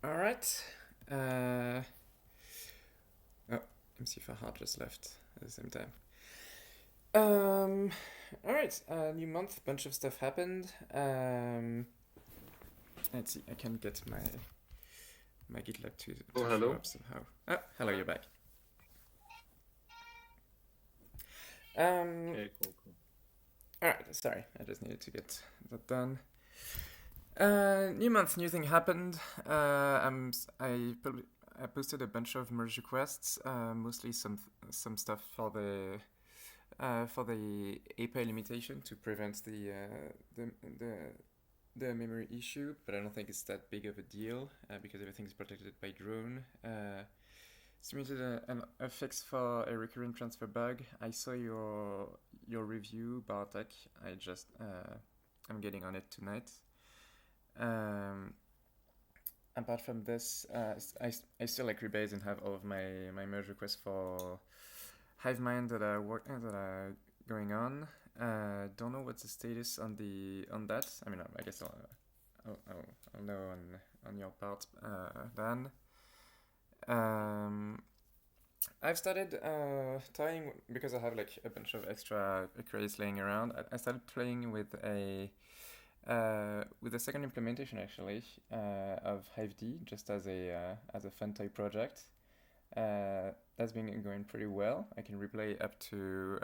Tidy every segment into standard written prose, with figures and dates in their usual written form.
All right. Oh, MC Fahad just left at the same time. All right. New month, bunch of stuff happened. Let's see. I can get my GitLab to Oh, show hello. up somehow. Oh, hello. You're back. Um. Okay, cool. All right. Sorry, I just needed to get that done. New month, new thing happened. I posted a bunch of merge requests, mostly some stuff for the API limitation to prevent the memory issue, but I don't think it's that big of a deal because everything is protected by drone. Submitted a fix for a recurrent transfer bug. I saw your review, Bartek. I'm getting on it tonight. Apart from this, I still like Rebase and have all of my merge requests for HiveMind that are going on. Don't know what's the status on that. I mean, I guess I'll know on your part, Dan. I've started toying because I have like a bunch of extra credits laying around. I started playing with the second implementation actually of HiveD just as a fun toy project. That's been going pretty well. I can replay up to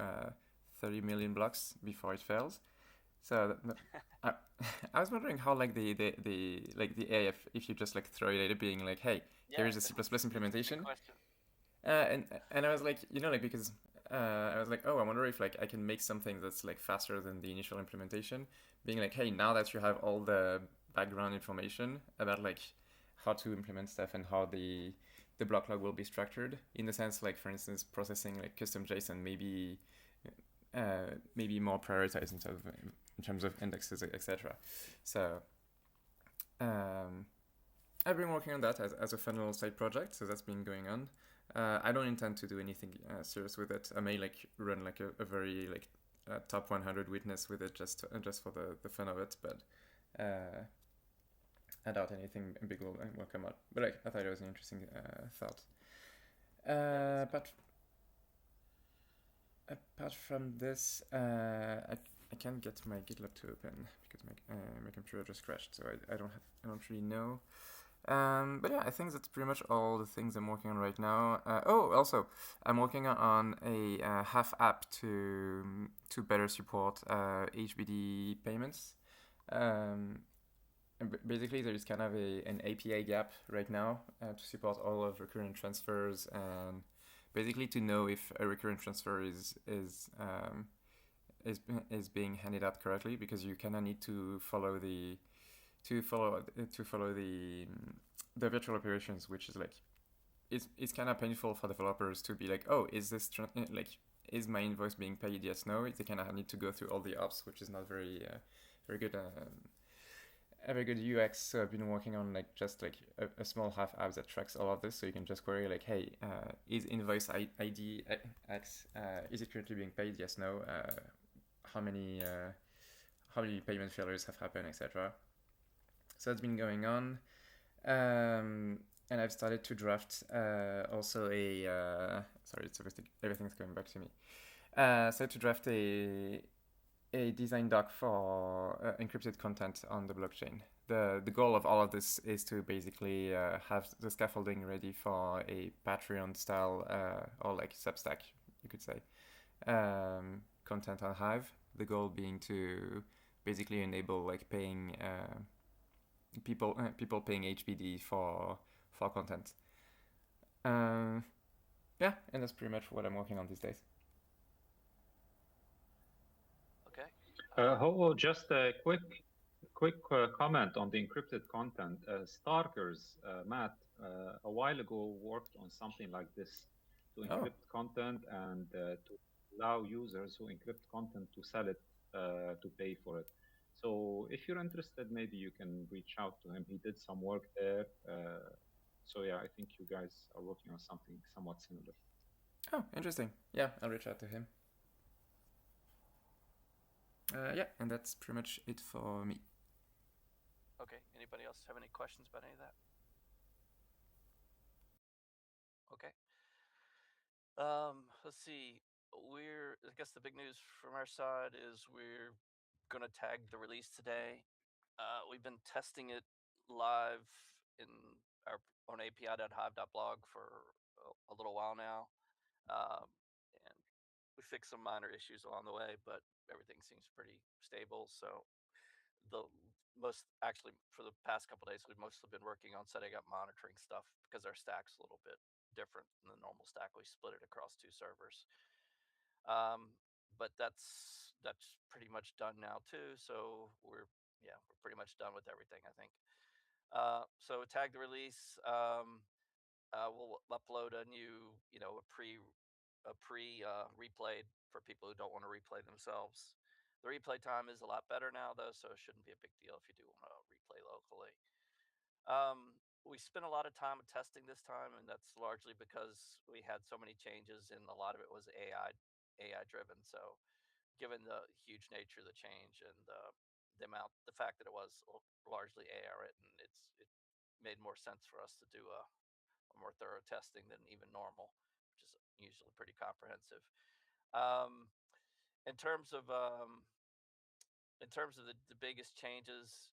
30 million blocks before it fails. So I, I was wondering how like the AI if you just like throw it at it being like, hey, here is a C++ implementation. And I was like, like because I was like, oh, I wonder if like I can make something that's like faster than the initial implementation, being like, hey, now that you have all the background information about like how to implement stuff and how the block log will be structured, in the sense like for instance processing like custom JSON maybe more prioritized in terms of indexes, etc. So I've been working on that as a fun little side project, so that's been going on. I don't intend to do anything serious with it. I may like run like a very like top 100 witness with it just for the fun of it, but I doubt anything big will come out. But like I thought it was an interesting thought. But apart from this, I can't get my GitLab to open because my computer just crashed, so I don't really know. But yeah, I think that's pretty much all the things I'm working on right now. Also, I'm working on a half app to better support HBD payments. Basically, there is kind of an API gap right now to support all of recurrent transfers and basically to know if a recurrent transfer is being handed out correctly, because you kind of need to follow the virtual operations, which is like it's kind of painful for developers to be like, oh, is this like is my invoice being paid? Yes, no. They kind of need to go through all the ops, which is not very very good. A very good UX. So I've been working on like just like a small half app that tracks all of this, so you can just query like, hey, is invoice ID X is it currently being paid? Yes, no. How many payment failures have happened, etc. So that's been going on, and I've started to draft also sorry, it's everything's coming back to me. So to draft a design doc for encrypted content on the blockchain. The goal of all of this is to basically have the scaffolding ready for a Patreon style or like Substack, you could say, content on Hive. The goal being to basically enable like paying people paying HBD for content. Yeah, and that's pretty much what I'm working on these days. Okay. Just a quick comment on the encrypted content. Starkers, Matt, a while ago worked on something like this to encrypt content and to allow users who encrypt content to sell it to pay for it. So if you're interested, maybe you can reach out to him. He did some work there. So yeah, I think you guys are working on something somewhat similar. Oh, interesting. Yeah, I'll reach out to him. Yeah, and that's pretty much it for me. Okay. Anybody else have any questions about any of that? Okay. Let's see. I guess the big news from our side is we're gonna tag the release today. We've been testing it live in our on api.hive.blog for a little while now. Um, and we fixed some minor issues along the way, but everything seems pretty stable. So the most actually for the past couple days, we've mostly been working on setting up monitoring stuff because our stack's a little bit different than the normal stack. We split it across two servers. Um, but that's pretty much done now too. So we're pretty much done with everything, I think. So tag the release. We'll upload a new, a pre replayed for people who don't want to replay themselves. The replay time is a lot better now, though, so it shouldn't be a big deal if you do want to replay locally. We spent a lot of time testing this time, and that's largely because we had so many changes, and a lot of it was AI driven. So, given the huge nature of the change and the fact that it was largely AI written, it made more sense for us to do a more thorough testing than even normal, which is usually pretty comprehensive. Um, in terms of the biggest changes,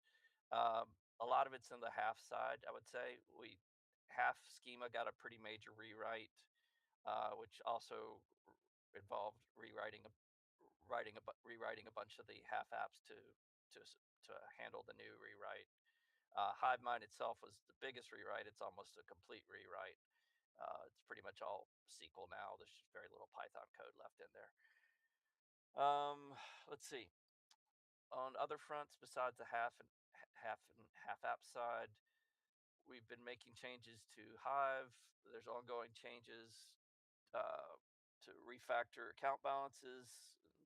a lot of it's in the half side. I would say we half schema got a pretty major rewrite, which also involved rewriting a bunch of the half apps to to handle the new rewrite. HiveMind itself was the biggest rewrite. It's almost a complete rewrite. It's pretty much all SQL now. There's just very little Python code left in there. Let's see. On other fronts, besides the half app side, we've been making changes to Hive. There's ongoing changes uh, to refactor account balances.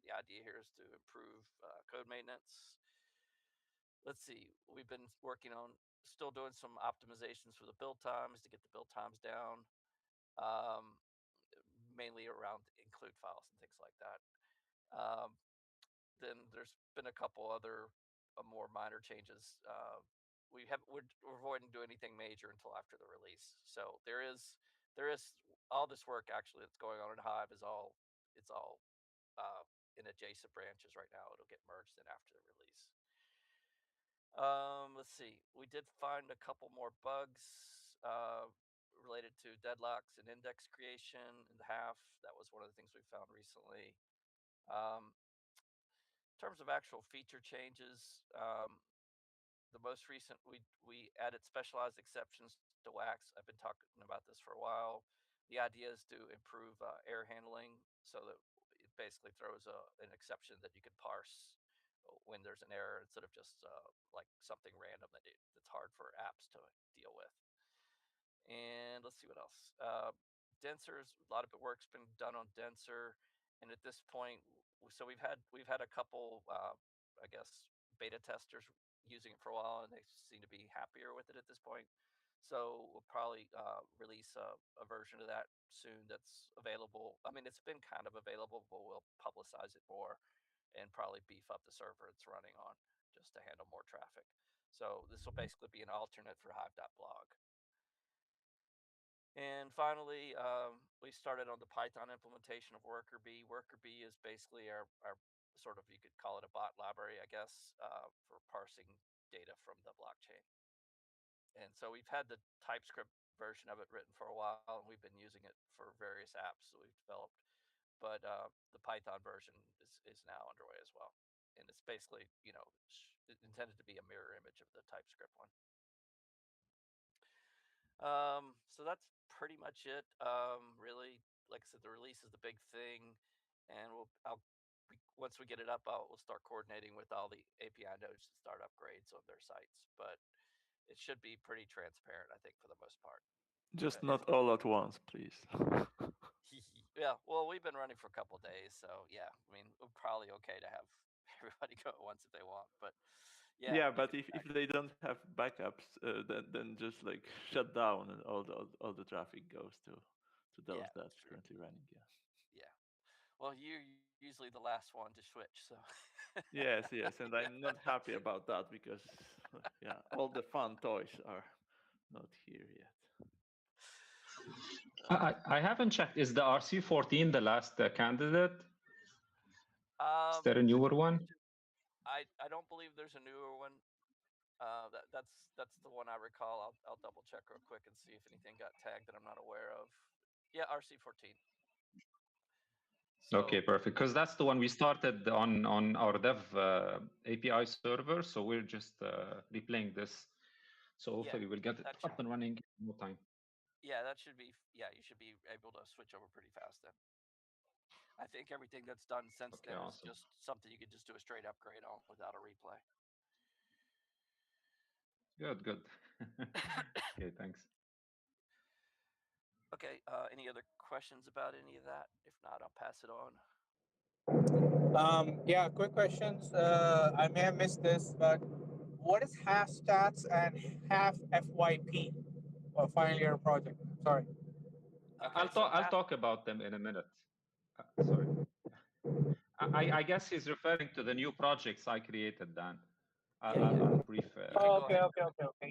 The idea here is to improve code maintenance. Let's see. We've been working on still doing some optimizations for the build times to get the build times down. Um, Mainly around include files and things like that. Um, then there's been a couple other more minor changes. We're avoiding doing anything major until after the release. So there is all this work actually that's going on in Hive is all it's all uh, in adjacent branches right now. It'll get merged in after the release. Let's see. We did find a couple more bugs related to deadlocks and index creation in the half. That was one of the things we found recently. In terms of actual feature changes, the most recent we added specialized exceptions to Wax. I've been talking about this for a while. The idea is to improve error handling so that it basically throws an exception that you can parse when there's an error instead of just like something random that's hard for apps to deal with. And let's see what else. Densers, a lot of the work's been done on Denser, and at this point, so we've had a couple, I guess, beta testers using it for a while, and they seem to be happier with it at this point. So we'll probably release a version of that soon that's available. I mean, it's been kind of available, but we'll publicize it more and probably beef up the server it's running on just to handle more traffic. So this will basically be an alternate for Hive.blog. And finally, we started on the Python implementation of Worker Bee. Worker Bee is basically our sort of, you could call it a bot library, I guess, for parsing data from the blockchain. And so we've had the TypeScript version of it written for a while, and we've been using it for various apps that we've developed. But the Python version is now underway as well. And it's basically, intended to be a mirror image of the TypeScript one. So that's pretty much it. Really, like I said, the release is the big thing, and once we get it up, we'll start coordinating with all the API nodes to start upgrades on their sites. But it should be pretty transparent, I think, for the most part. Just And not all at once, please. yeah, well, we've been running for a couple of days, so yeah, I mean, we're probably okay to have everybody go at once if they want, but yeah, Yeah, you but could if they don't have backups, then just like shut down and all the traffic goes to yeah, those that's that's true. currently running. Yeah. Yeah. Well, you're usually the last one to switch, so Yes, and I'm not happy about that because yeah, all the fun toys are not here yet. I haven't checked. Is the RC14 the last candidate? Is there a newer one? I don't believe there's a newer one. That's the one I recall. I'll double check real quick and see if anything got tagged that I'm not aware of. Yeah, RC14. Okay, perfect. Because that's the one we started on our dev API server. So we're just replaying this. So hopefully we'll get it up and running in no time. Yeah, that should be. Yeah, you should be able to switch over pretty fast then. I think everything that's done since then is just something you could just do a straight upgrade on without a replay. Good. Okay, thanks. Okay, any other questions about any of that? If not, I'll pass it on. Yeah, quick questions. I may have missed this, but what is half stats and half FYP or final year project? Sorry. Okay, I'll talk about them in a minute. Sorry. I guess he's referring to the new projects I created, Dan. I'll brief. Okay.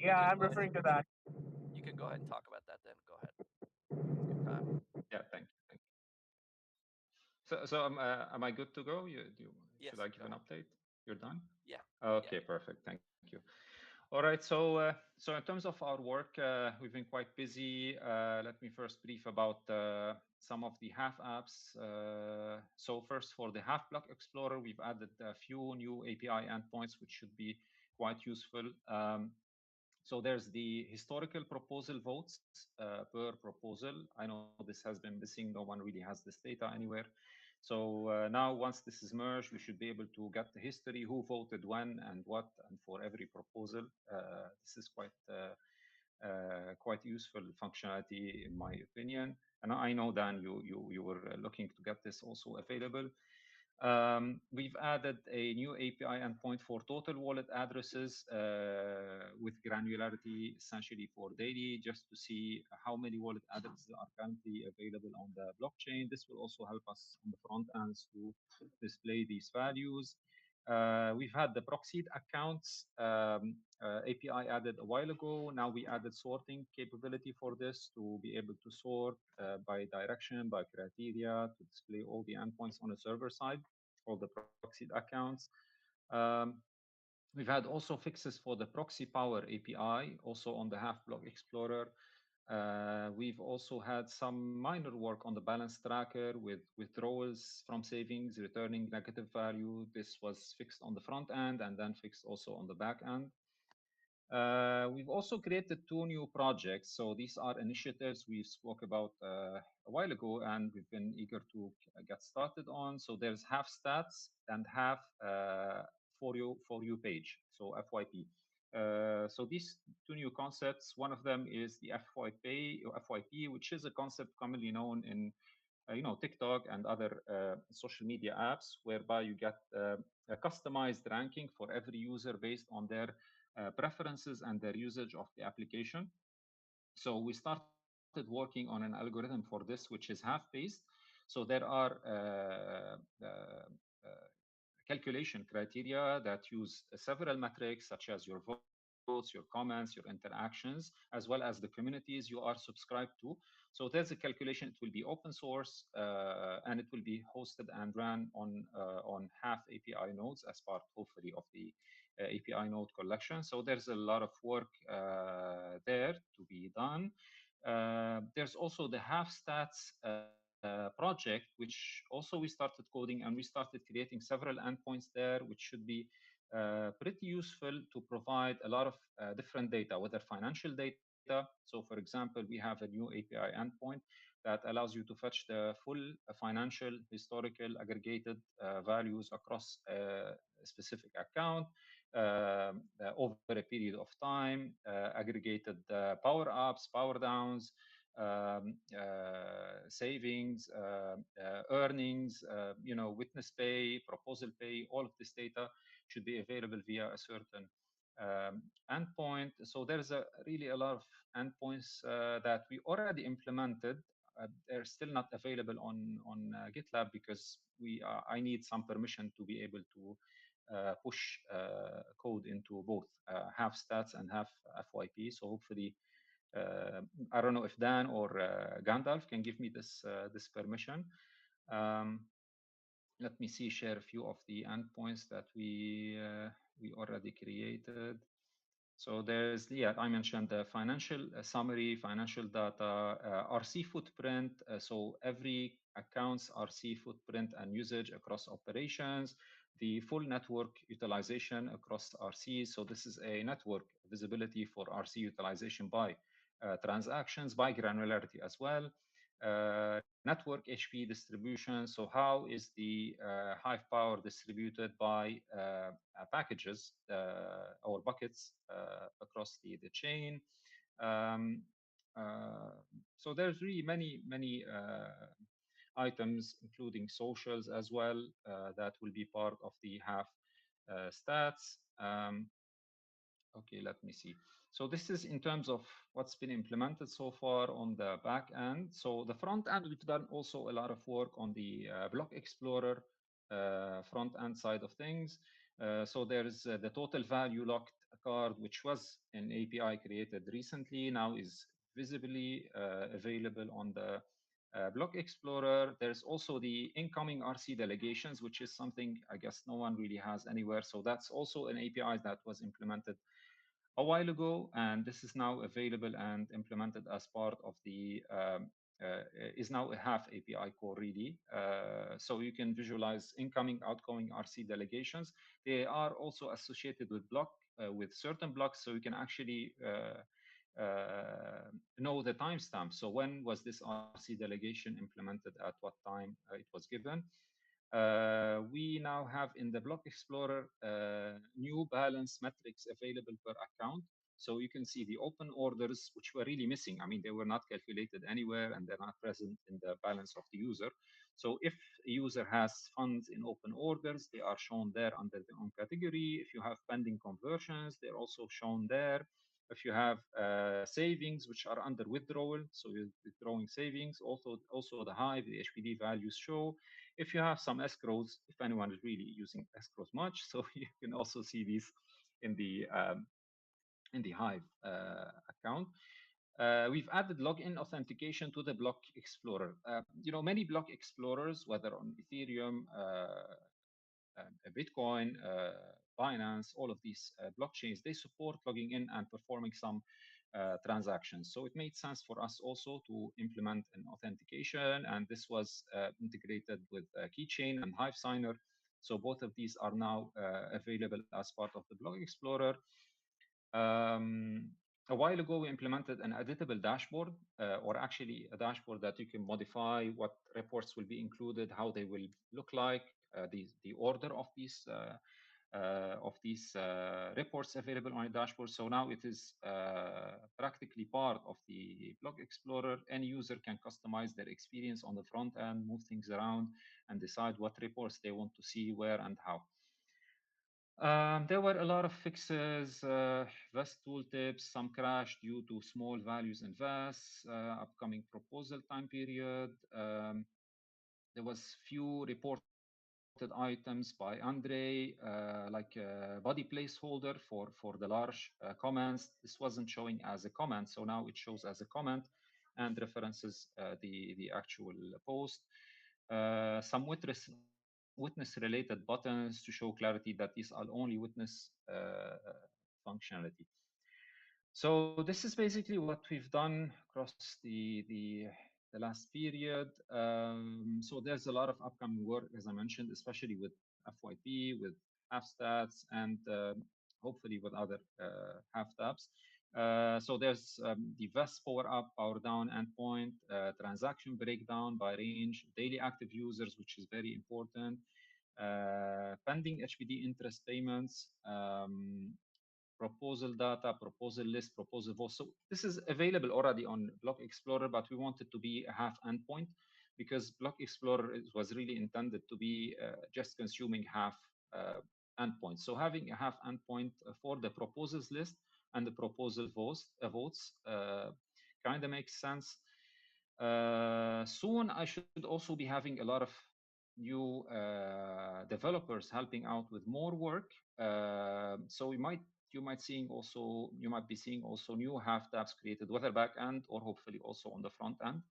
Yeah, I'm referring to that. You can go ahead and talk about that then. Go ahead. Yeah, thank you. So am I good to go? Should I give an update? You're done? Yeah. Okay, perfect. Thank you. All right. So in terms of our work, we've been quite busy. Let me first brief about some of the half apps. So first, for the half block explorer, we've added a few new API endpoints, which should be quite useful. So there's the historical proposal votes per proposal. I know this has been missing. No one really has this data anywhere. So now once this is merged, we should be able to get the history, who voted when and what, and for every proposal. This is quite useful functionality in my opinion. And I know, Dan, you were looking to get this also available. We've added a new API endpoint for total wallet addresses with granularity essentially for daily, just to see how many wallet addresses are currently available on the blockchain. This will also help us on the front ends to display these values. We've had the proxied accounts API added a while ago. Now we added sorting capability for this to be able to sort by direction, by criteria, to display all the endpoints on the server side, all the proxied accounts. We've had also fixes for the proxy power API, also on the half block explorer. We've also had some minor work on the balance tracker with withdrawals from savings, returning negative value. This was fixed on the front end and then fixed also on the back end. We've also created two new projects. So these are initiatives we spoke about a while ago, and we've been eager to get started on. So there's half stats and half for you page, so FYP. So these two new concepts, one of them is the FYP, which is a concept commonly known in TikTok and other social media apps, whereby you get a customized ranking for every user based on their preferences and their usage of the application. So we started working on an algorithm for this, which is half-based. So there are calculation criteria that use several metrics, such as your votes, your comments, your interactions, as well as the communities you are subscribed to. So there's a calculation. It will be open source, and it will be hosted and run on half API nodes as part, hopefully, of the API node collection. So there's a lot of work there to be done. There's also the half stats project, which also we started coding, and we started creating several endpoints there, which should be pretty useful to provide a lot of different data, whether financial data. So for example, we have a new API endpoint that allows you to fetch the full financial, historical, aggregated values across a specific account over a period of time, aggregated power ups, power downs, savings, earnings, witness pay, proposal pay. All of this data should be available via a certain endpoint. So there's really a lot of endpoints that we already implemented. They're still not available on GitLab because I need some permission to be able to push code into both half stats and half FYP. So hopefully I don't know if Dan or Gandalf can give me this permission. Let me see, share a few of the endpoints that we already created. So there's, yeah, I mentioned the financial summary, financial data, RC footprint. So every account's RC footprint and usage across operations, the full network utilization across RC. So this is a network visibility for RC utilization by transactions, by granularity as well. Network HP distribution. So how is the Hive power distributed by packages or buckets across the chain? So there's really many items, including socials as well, that will be part of the Hive stats. Okay, let me see. So this is in terms of what's been implemented so far on the back end. So the front end, we've done also a lot of work on the Block Explorer front end side of things. So there's the total value locked card, which was an API created recently, now is visibly available on the Block Explorer. There's also the incoming RC delegations, which is something I guess no one really has anywhere. So that's also an API that was implemented a while ago, and this is now available and implemented as part of the is now a Hive API core really. So you can visualize incoming, outgoing RC delegations. They are also associated with with certain blocks, so you can actually know the timestamp. So when was this RC delegation implemented, at what time it was given. We now have in the Block Explorer new balance metrics available per account. So you can see the open orders, which were really missing. I mean, they were not calculated anywhere and they're not present in the balance of the user. So if a user has funds in open orders, they are shown there under the own category. If you have pending conversions, they're also shown there. If you have savings, which are under withdrawal, so you're withdrawing savings, also the Hive, the HPD values show. If you have some escrows, if anyone is really using escrows much, so you can also see these in the Hive account. We've added login authentication to the Block Explorer. Many Block Explorers, whether on Ethereum, Bitcoin, Binance, all of these blockchains, they support logging in and performing some transactions. So it made sense for us also to implement an authentication, and this was integrated with Keychain and Hive Signer. So both of these are now available as part of the Block Explorer. A while ago, we implemented an editable dashboard, or actually a dashboard that you can modify what reports will be included, how they will look like, the order of these reports available on a dashboard. So now it is practically part of the Block Explorer. Any user can customize their experience on the front end, move things around, and decide what reports they want to see, where, and how. There were a lot of fixes, VEST tooltips, some crash due to small values in VEST, upcoming proposal time period. There was few reported items by Andre, like a body placeholder for the large comments. This wasn't showing as a comment, so now it shows as a comment and references the actual post. Some witness-related buttons to show clarity that these are only witness functionality. So this is basically what we've done across the last period. So there's a lot of upcoming work, as I mentioned, especially with FYP, with Hive stats, and hopefully with other Hive tabs. So there's the VEST power up, power down endpoint, transaction breakdown by range, daily active users, which is very important, pending HPD interest payments, proposal data, proposal list, proposal vote. So this is available already on Block Explorer, but we want it to be a Hive endpoint because Block Explorer was really intended to be just consuming Hive endpoints. So having a Hive endpoint for the proposals list and the proposal votes kind of makes sense. Soon, I should also be having a lot of new developers helping out with more work. So we might you might be seeing also new half tabs created, whether back end or hopefully also on the front end.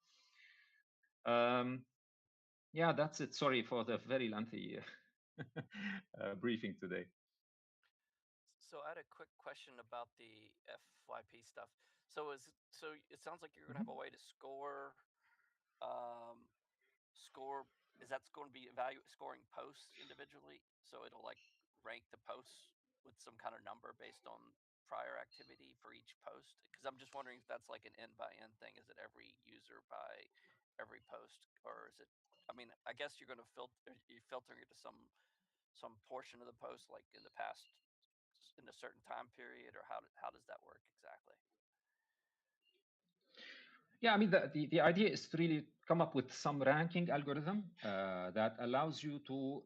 Yeah, that's it. Sorry for the very lengthy briefing today. So I had a quick question about the FYP stuff. So it sounds like you're going to have a way to score score. Is that going to be scoring posts individually? So it'll like rank the posts with some kind of number based on prior activity for each post. Because I'm just wondering if that's like an end by end thing. Is it every user by every post, or is it? I mean, I guess you're going to you're filtering it to some portion of the post, like in the past, in a certain time period, or how does that work exactly? Yeah, I mean, the idea is to really come up with some ranking algorithm that allows you to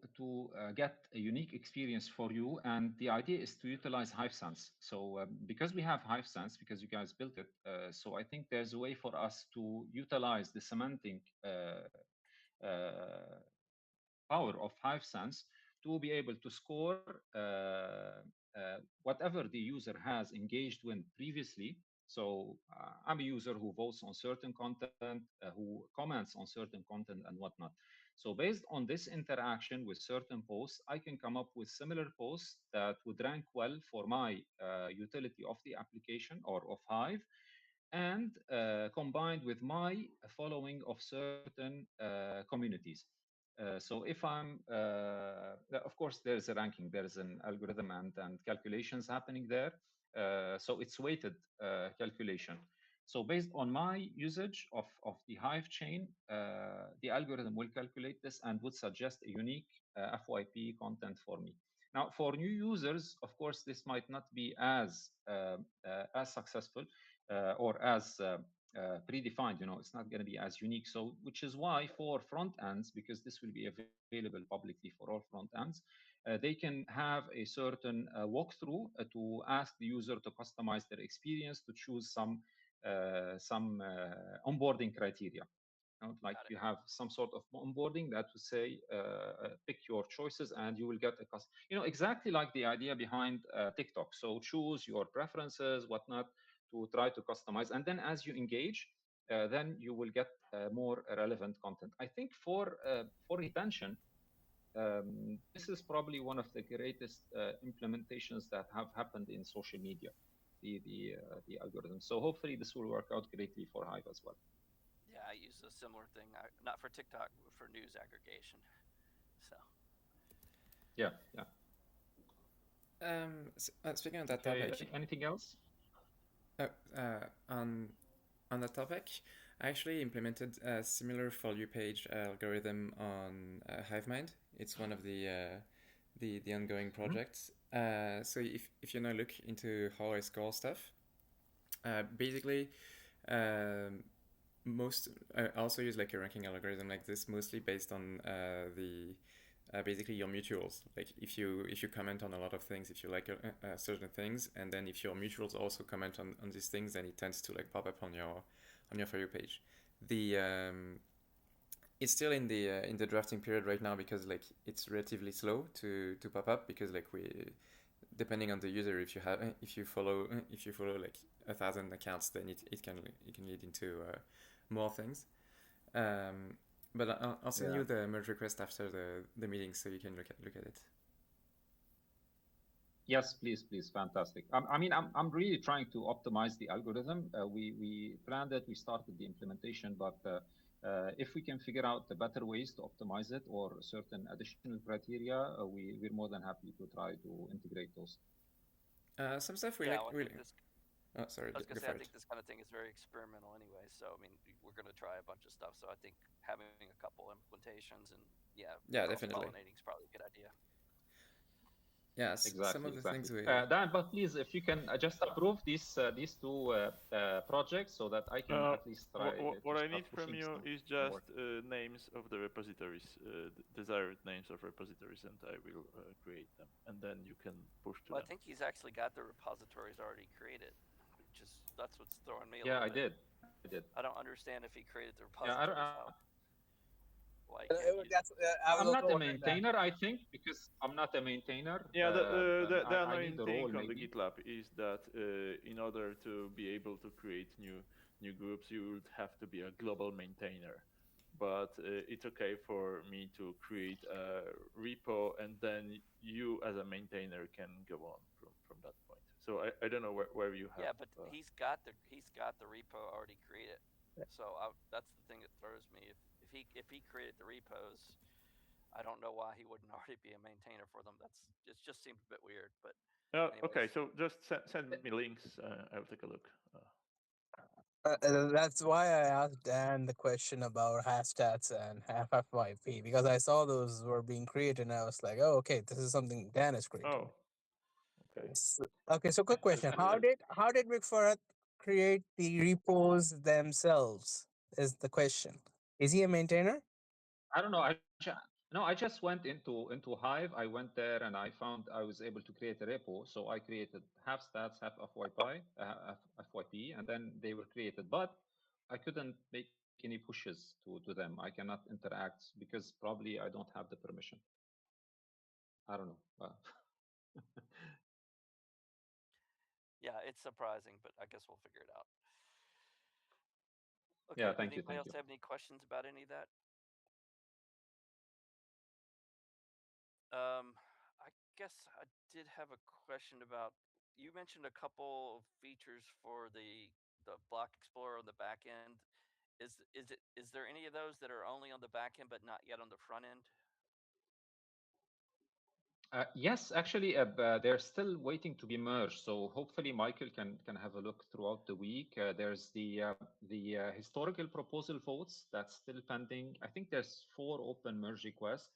get a unique experience for you. And the idea is to utilize HiveSense. So because we have HiveSense, because you guys built it, so I think there's a way for us to utilize the semantic power of HiveSense to be able to score whatever the user has engaged with previously. So I'm a user who votes on certain content, who comments on certain content and whatnot. So based on this interaction with certain posts, I can come up with similar posts that would rank well for my utility of the application or of Hive, and combined with my following of certain communities. So if I'm, of course, there's a ranking, there's an algorithm and calculations happening there. So it's weighted calculation. So based on my usage of the Hive chain, the algorithm will calculate this and would suggest a unique FYP content for me. Now, for new users, of course, this might not be as successful or as predefined. It's not going to be as unique. So, which is why for front ends, because this will be available publicly for all front ends, they can have a certain walkthrough to ask the user to customize their experience, to choose some onboarding criteria. Like you have some sort of onboarding that would say, pick your choices and you will get a custom, exactly like the idea behind TikTok. So choose your preferences, whatnot, to try to customize. And then as you engage, then you will get more relevant content. I think for retention, this is probably one of the greatest implementations that have happened in social media, the algorithm. So hopefully this will work out greatly for Hive as well. Yeah, I use a similar thing, not for TikTok, but for news aggregation. So. Yeah. Speaking on that topic. Anything else? On that topic, I actually implemented a similar For You page algorithm on HiveMind. It's one of the ongoing projects. So if you now look into how I score stuff, basically, I also use like a ranking algorithm like this, mostly based on basically your mutuals. Like if you comment on a lot of things, if you like certain things, and then if your mutuals also comment on these things, then it tends to like pop up on your For You page. It's still in the drafting period right now because like it's relatively slow to pop up, because like depending on the user, if you follow like 1,000 accounts, then it can lead into more things. But I'll send you the merge request after the meeting so you can look at it. Yes, please, fantastic. I mean, I'm really trying to optimize the algorithm. We planned it, we started the implementation, but if we can figure out the better ways to optimize it or certain additional criteria, we're more than happy to try to integrate those. Some stuff we Oh, sorry. I was going to say, I think this kind of thing is very experimental anyway. So, I mean, we're going to try a bunch of stuff. So I think having a couple implementations and definitely pollinating is probably a good idea. Yes, exactly, some of the things we... Dan, but please, if you can just approve these two projects so that I can at least try. What I need from you is just names of the repositories, desired names of repositories, and I will create them, and then you can push to them. I think he's actually got the repositories already created, that's what's throwing me a little bit. I did. I don't understand if he created the repositories. why you can't use. That's I was I'm not also a wondering that. maintainer, I think, because I'm not a maintainer. Yeah, the I annoying need a thing role, on the maybe. GitLab is that in order to be able to create new groups, you would have to be a global maintainer. But it's okay for me to create a repo, and then you, as a maintainer, can go on from that point. So I don't know where you have. Yeah, but he's got the repo already created. So that's the thing that throws me. If he created the repos, I don't know why he wouldn't already be a maintainer for them. It just seems a bit weird. But Okay, anyways, so just send me links. I'll take a look. That's why I asked Dan the question about hashstats and FYP because I saw those were being created and I was like, oh, okay, this is something Dan is creating. Oh, okay. Okay, so quick question: how did Rick Farhat create the repos themselves? Is the question. Is he a maintainer? I don't know. No, I just went into Hive. I went there and I found I was able to create a repo. So I created half stats, half FYP, and then they were created. But I couldn't make any pushes to them. I cannot interact because probably I don't have the permission. I don't know. yeah, it's surprising, but I guess we'll figure it out. Okay. Yeah, Did thank you. anybody Thank else you. have any questions about any of that? I guess I did have a question about. You mentioned a couple of features for the Block Explorer on the back end. Is there any of those that are only on the back end but not yet on the front end? Yes, actually, they're still waiting to be merged. So hopefully, Michael can have a look throughout the week. There's the historical proposal votes that's still pending. I think there's 4 open merge requests.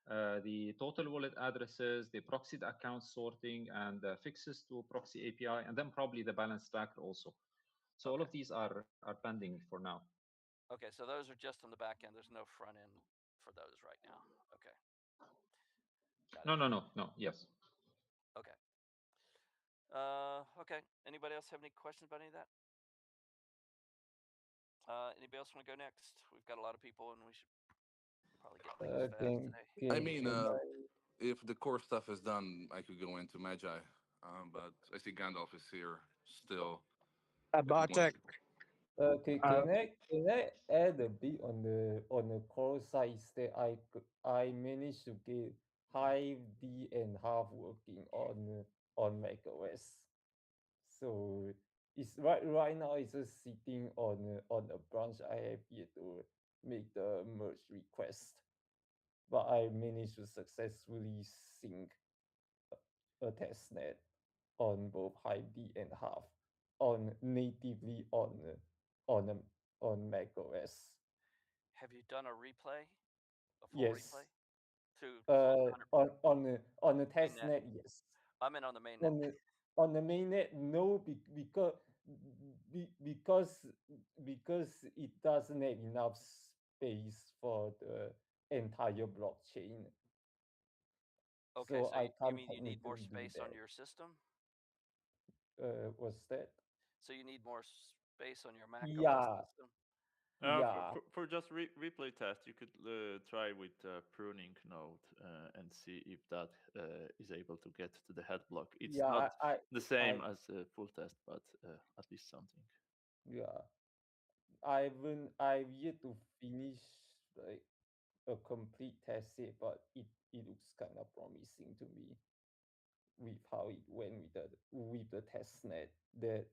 The total wallet addresses, the proxied account sorting, and fixes to proxy API, and then probably the balance tracker also. So all of these are pending for now. Okay, so those are just on the back end. There's no front end for those right now. Okay. Got it. No. Yes. Okay. Okay. Anybody else have any questions about any of that? Anybody else want to go next? We've got a lot of people, and we should probably get things fast today. I mean, if the core stuff is done, I could go into Magi. But I see Gandalf is here still. If he wants Bartek. Can I add a bit on the core side is that I managed to get Hive D and half working on macOS. So it's right now it's just sitting on a branch. I have yet to make the merge request, but I managed to successfully sync a testnet on both HiveD and half on natively on um, on macOS. Have you done a replay? A full Yes. replay? To On the test mainnet? net, yes. I'm in on the mainnet. On the mainnet, no, because it doesn't have enough space for the entire blockchain. Okay, So so I you can't mean you need more technically do space on that. your system? What's that? So you need more space on your Mac OS Yeah, system? yeah, For just replay test, you could try with pruning node and see if that is able to get to the head block. It's yeah. not the same I as a full test, but at least something. yeah. I've yet to finish like a complete test set, but it looks kind of promising to me with how it went with the test net that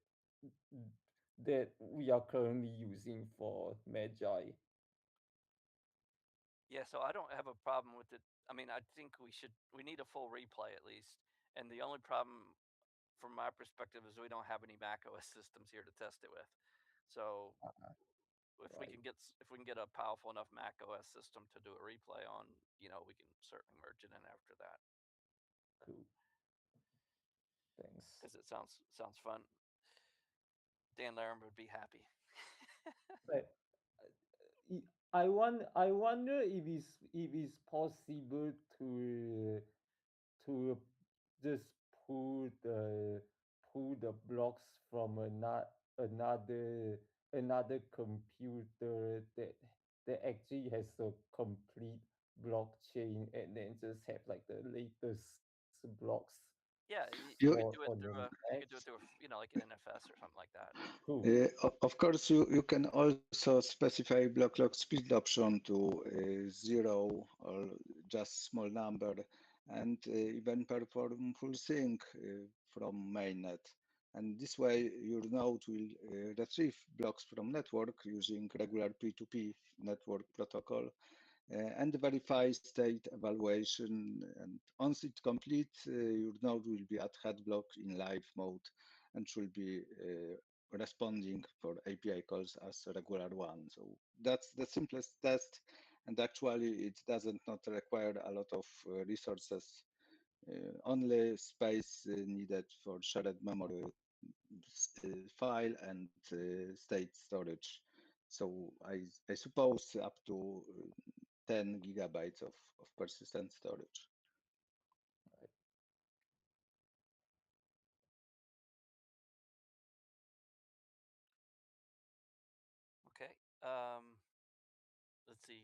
we are currently using for Magi. Yeah, so I don't have a problem with it. I mean, I think we need a full replay at least. And the only problem from my perspective is we don't have any Mac OS systems here to test it with. So if we Right. can get a powerful enough Mac OS system to do a replay on, we can certainly merge it in after that Cool. Thanks. because it sounds fun. Dan Laram would be happy. But I wonder if it's possible to just pull the blocks from another computer they actually has a complete blockchain and then just have like the latest blocks Yeah, You, you could stored do it on through the a you could do it edge. through like an NFS or something like that. Cool. of course, you can also specify block lock speed option to 0 or just small number, and even perform full sync from mainnet. And this way, your node will retrieve blocks from network using regular P2P network protocol and verify state evaluation. And once it complete, your node will be at head block in live mode and should be responding for API calls as a regular one. So that's the simplest test. And actually, it doesn't not require a lot of resources, only space needed for shared memory file and state storage. So I suppose up to 10 gigabytes of persistent storage. Okay. Let's see.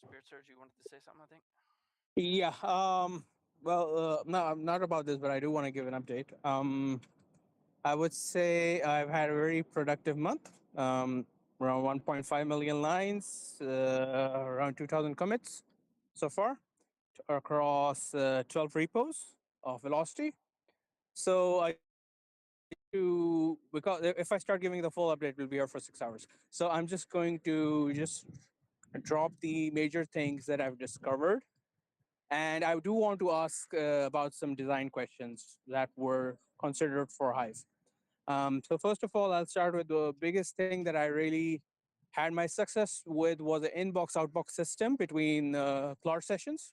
Spirit Surge, you wanted to say something, I think. Yeah. Well, no, not about this, but I do want to give an update. I would say I've had a very productive month. Around 1.5 million lines, around 2,000 commits so far across 12 repos of Velocity. So I to because if I start giving the full update, we'll be here for 6 hours. So I'm just going to drop the major things that I've discovered, and I do want to ask about some design questions that were considered for Hive. So first of all, I'll start with the biggest thing that I really had my success with was the inbox outbox system between Claude sessions.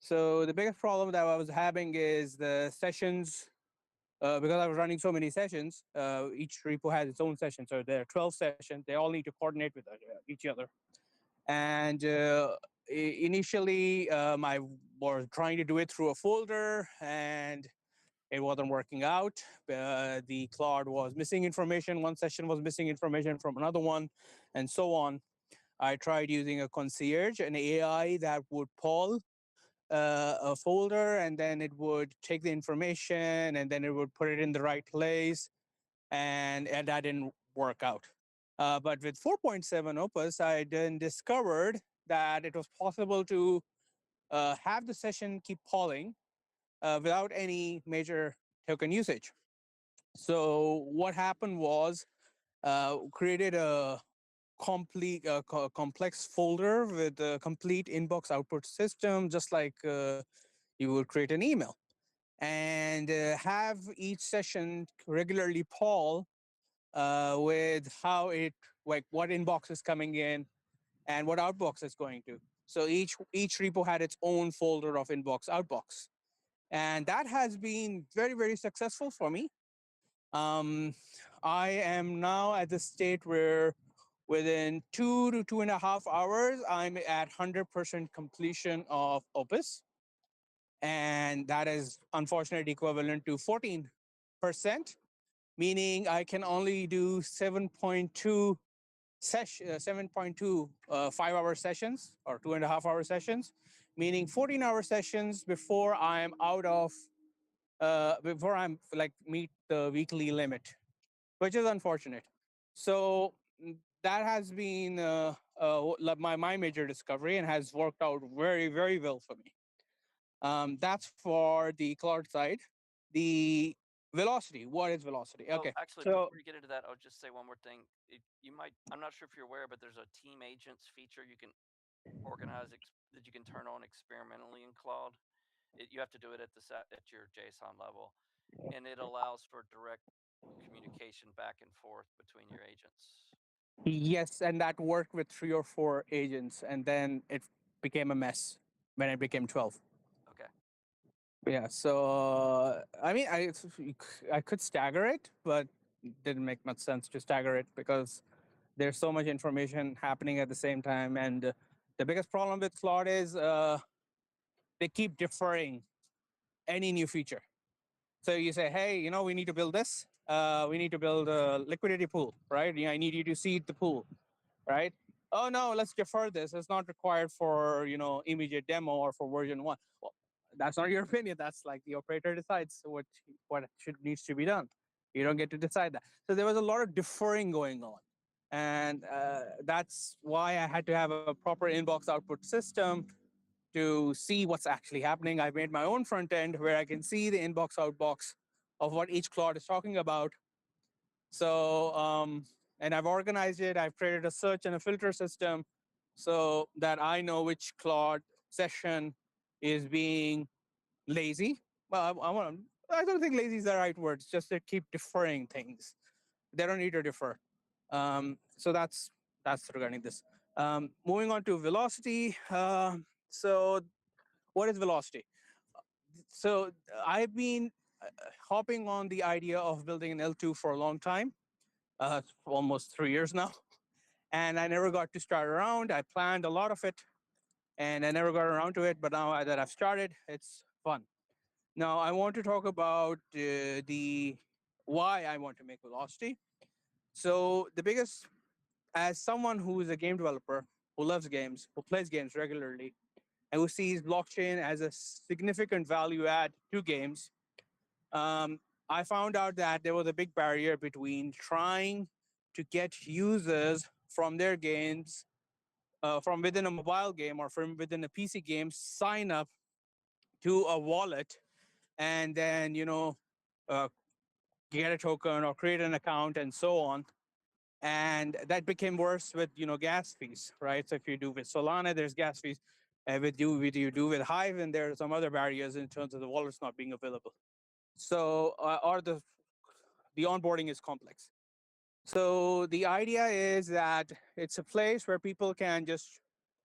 So the biggest problem that I was having is the sessions because I was running so many sessions. Each repo has its own session, so there are 12 sessions. They all need to coordinate with each other. And initially, I was trying to do it through a folder, and it wasn't working out. The Claude was missing information. One session was missing information from another one, and so on. I tried using a concierge, an AI that would poll a folder, and then it would take the information, and then it would put it in the right place, and that didn't work out. But with 4.7 Opus, I then discovered that it was possible to have the session keep polling without any major token usage. So what happened was created a complex folder with a complete inbox output system, just like you would create an email, and have each session regularly poll with how it, like what inbox is coming in and what outbox is going to. So each repo had its own folder of inbox outbox, and that has been very successful for me. I am now at the state where within 2 to 2.5 hours, I'm at 100% completion of Opus. And that is unfortunately equivalent to 14%, meaning I can only do 7.2 5-hour sessions or 2.5-hour sessions, meaning 14-hour sessions before I'm out of, before I'm like meet the weekly limit, which is unfortunate. So that has been my major discovery and has worked out very well for me. That's for the Claude side. The velocity. What is velocity? Well, Okay. actually, So before you get into that, I'll just say one more thing. I'm not sure if you're aware, but there's a team agents feature you can organize that you can turn on experimentally in Claude. You have to do it at your JSON level, and it allows for direct communication back and forth between your agents. yes, and that worked with 3 or 4 agents, and then it became a mess when it became 12. Okay. Yeah. So I mean, I could stagger it, but it didn't make much sense to stagger it because there's so much information happening at the same time, and the biggest problem with Claude is they keep deferring any new feature. So you say, hey, we need to build this. We need to build a liquidity pool, right? I need you to seed the pool, right? oh no, let's defer this. It's not required for immediate demo or for version 1. Well, that's not your opinion. That's like the operator decides what needs to be done. You don't get to decide that. So there was a lot of deferring going on, and that's why I had to have a proper inbox output system to see what's actually happening. I made my own front end where I can see the inbox outbox of what each Claude is talking about. So, and I've organized it. I've created a search and a filter system so that I know which Claude session is being lazy. Well, I don't think lazy is the right word. It's just they keep deferring things. They don't need to defer. So that's regarding this. Moving on to velocity. So what is velocity? So I've been hopping on the idea of building an L2 for a long time, almost 3 years now. And I never got to start around. I planned a lot of it and I never got around to it. But now that I've started, it's fun. Now I want to talk about the why I want to make velocity. So the biggest, as someone who is a game developer, who loves games, who plays games regularly, and who sees blockchain as a significant value add to games, I found out that there was a big barrier between trying to get users from their games, from within a mobile game or from within a PC game, sign up to a wallet and then, uh, get a token or create an account and so on. And that became worse with, gas fees, right? So if you do with Solana, there's gas fees. And you do with Hive, and there are some other barriers in terms of the wallets not being available. So, or the onboarding is complex. So the idea is that it's a place where people can just,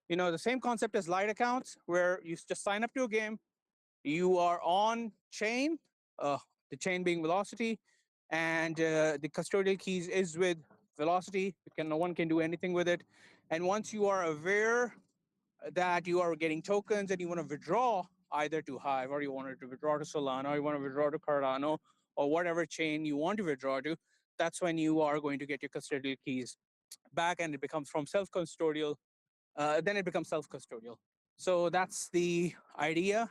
the same concept as light accounts, where you just sign up to a game, you are on chain, the chain being velocity, and the custodial keys is with velocity. No one can do anything with it. And once you are aware that you are getting tokens and you want to withdraw either to Hive or you want to withdraw to Solana or you want to withdraw to Cardano or whatever chain you want to withdraw to, that's when you are going to get your custodial keys back and it becomes from self-custodial, then it becomes self-custodial. So that's the idea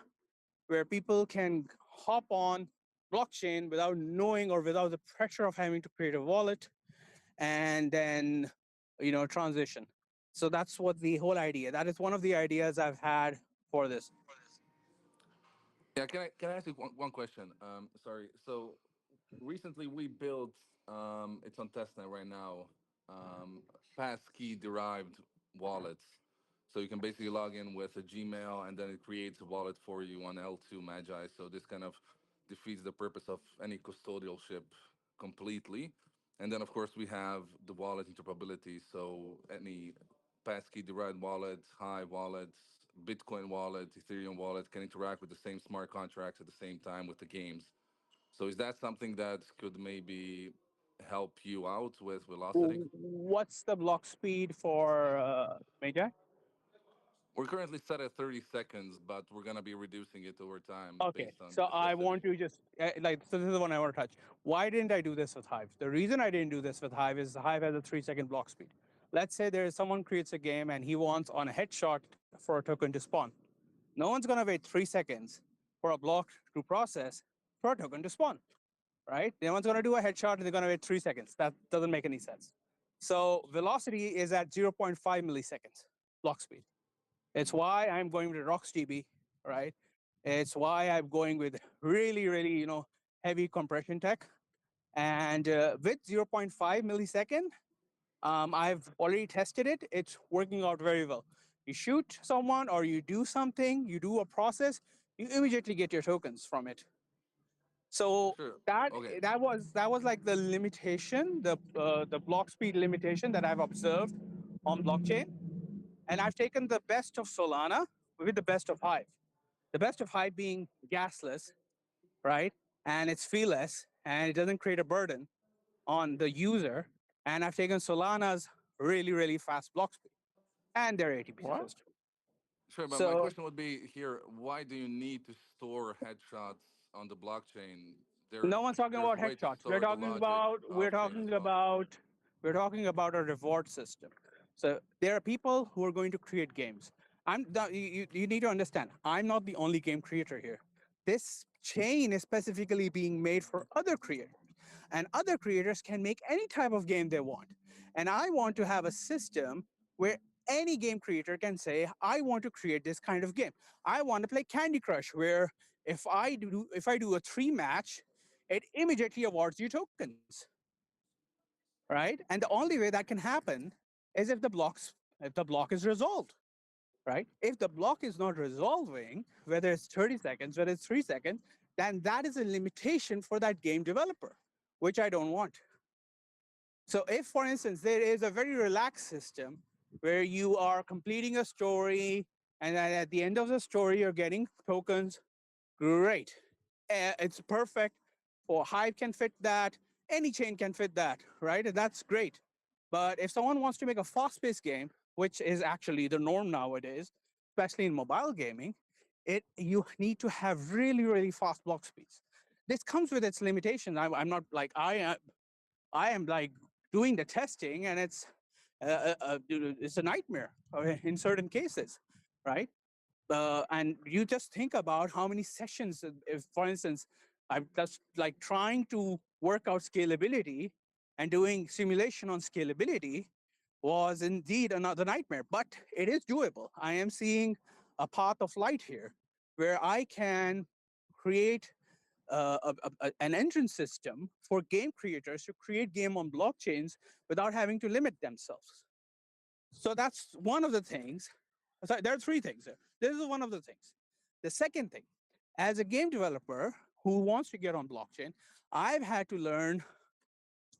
where people can hop on blockchain without knowing or without the pressure of having to create a wallet and then, transition. So that's what the whole idea. That is one of the ideas I've had for this. Yeah, can I ask you one question? Sorry. So recently we built, it's on testnet right now, passkey derived wallets. So you can basically log in with a Gmail and then it creates a wallet for you on L2 Magi. So this kind of defeats the purpose of any custodialship completely. And then of course we have the wallet interoperability. So any passkey derived wallet, Hive wallets, Bitcoin wallet, Ethereum wallet can interact with the same smart contracts at the same time with the games. So is that something that could maybe help you out with velocity? What's the block speed for Magi? We're currently set at 30 seconds, but we're going to be reducing it over time Okay, based on so I necessity. want to just so this is the one I want to touch. Why didn't I do this with Hive? The reason I didn't do this with Hive is Hive has a 3-second block speed. Let's say there is someone creates a game and he wants on a headshot for a token to spawn. No one's going to wait 3 seconds for a block to process for a token to spawn, right? No one's going to do a headshot and they're going to wait 3 seconds. That doesn't make any sense. So velocity is at 0.5 milliseconds block speed. It's why I'm going with RocksDB, right? It's why I'm going with really, really, heavy compression tech. And with 0.5 millisecond, I've already tested it. It's working out very well. You shoot someone or you do something, you do a process, you immediately get your tokens from it. So Sure. that Okay. that was like the limitation, the block speed limitation that I've observed on blockchain. And I've taken the best of Solana with the best of Hive. The best of Hive being gasless, right? And it's feeless and it doesn't create a burden on the user. And I've taken Solana's really, really fast block speed and their ATP What? system. Sure, but my So question would be here, why do you need to store headshots on the blockchain? no one's talking There's about a way to headshots. store the logic off chain as well. We're talking about a reward system. So there are people who are going to create games. You need to understand, I'm not the only game creator here. This chain is specifically being made for other creators, and other creators can make any type of game they want. And I want to have a system where any game creator can say, I want to create this kind of game. I want to play Candy Crush, where if I do a 3 match, it immediately awards you tokens, right? And the only way that can happen is if the block is resolved, right? If the block is not resolving, whether it's 30 seconds, whether it's 3 seconds, then that is a limitation for that game developer, which I don't want. So if, for instance, there is a very relaxed system where you are completing a story and then at the end of the story, you're getting tokens, great. It's perfect. Or Hive can fit that. Any chain can fit that, right? And that's great. But if someone wants to make a fast-paced game, which is actually the norm nowadays, especially in mobile gaming, you need to have really, really fast block speeds. This comes with its limitations. I'm not like I am like doing the testing, and it's a nightmare in certain cases, right? And you just think about how many sessions, if for instance, I'm just like trying to work out scalability and doing simulation on scalability was indeed another nightmare, but it is doable. I am seeing a path of light here where I can create an engine system for game creators to create game on blockchains without having to limit themselves. So that's one of the things. So there are three things there. This is one of the things. The second thing, as a game developer who wants to get on blockchain, I've had to learn